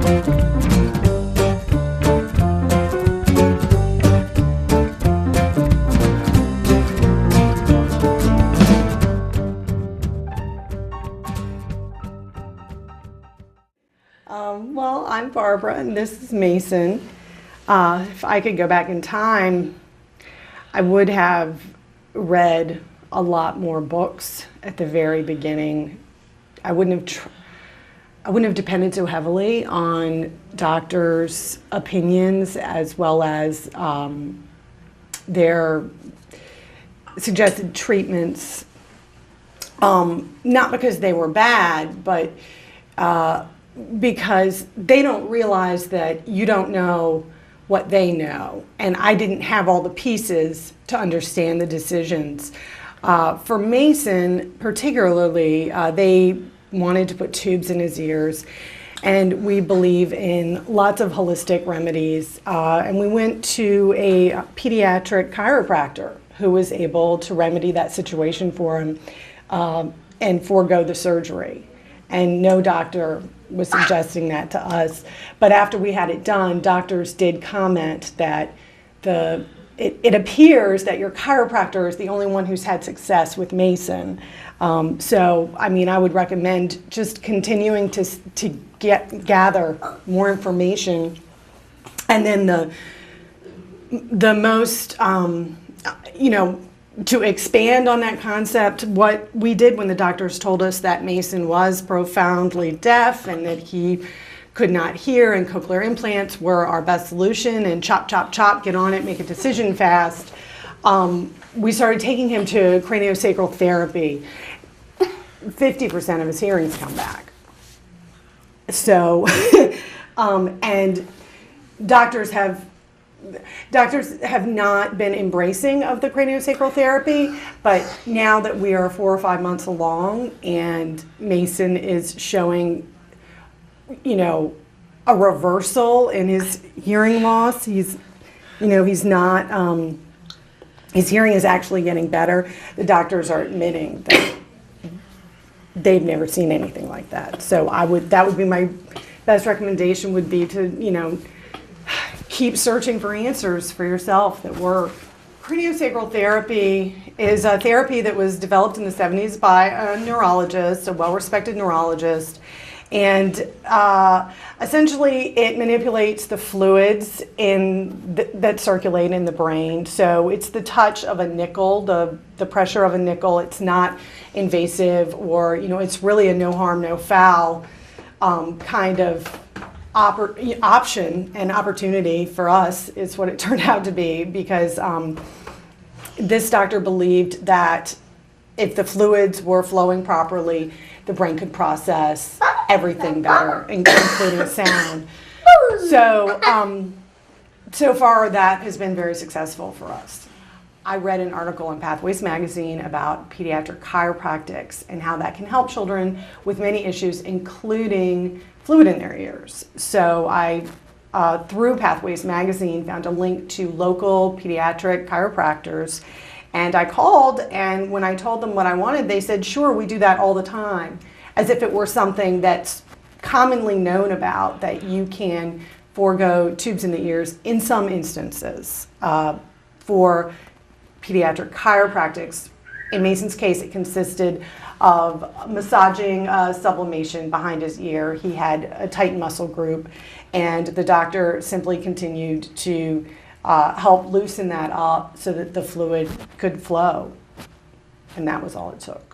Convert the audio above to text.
Well, I'm Barbara, and this is Mason. If I could go back in time, I would have read a lot more books at the very beginning. I wouldn't have depended so heavily on doctors' opinions as well as their suggested treatments. Not because they were bad, but because they don't realize that you don't know what they know. And I didn't have all the pieces to understand the decisions. For Mason, particularly, they wanted to put tubes in his ears. And we believe in lots of holistic remedies. And we went to a pediatric chiropractor who was able to remedy that situation for him and forego the surgery. And no doctor was suggesting that to us. But after we had it done, doctors did comment that it appears that your chiropractor is the only one who's had success with Mason. So, I mean, I would recommend just continuing to gather more information. And then the most, to expand on that concept, what we did when the doctors told us that Mason was profoundly deaf and that he could not hear and cochlear implants were our best solution and chop, chop, chop, get on it, make a decision fast, we started taking him to craniosacral therapy. 50% of his hearings come back. So, and doctors have not been embracing of the craniosacral therapy, but now that we are 4 or 5 months along and Mason is showing, a reversal in his hearing loss, he's not, his hearing is actually getting better. The doctors are admitting that they've never seen anything like that. So that would be my best recommendation would be to, keep searching for answers for yourself that work. Craniosacral therapy is a therapy that was developed in the 70s by a neurologist, a well-respected neurologist, and essentially it manipulates the fluids that circulate in the brain. So it's the touch of a nickel, the pressure of a nickel. It's not invasive or, it's really a no harm, no foul kind of option and opportunity for us is what it turned out to be, because this doctor believed that if the fluids were flowing properly, the brain could process everything better, including sound. So, so far that has been very successful for us. I read an article in Pathways magazine about pediatric chiropractics and how that can help children with many issues, including fluid in their ears. So I, through Pathways magazine, found a link to local pediatric chiropractors. And I called, and when I told them what I wanted, they said, sure, we do that all the time, as if it were something that's commonly known about, that you can forego tubes in the ears in some instances for pediatric chiropractics. In Mason's case, it consisted of massaging sublimation behind his ear. He had a tight muscle group, and the doctor simply continued to help loosen that up so that the fluid could flow. And that was all it took.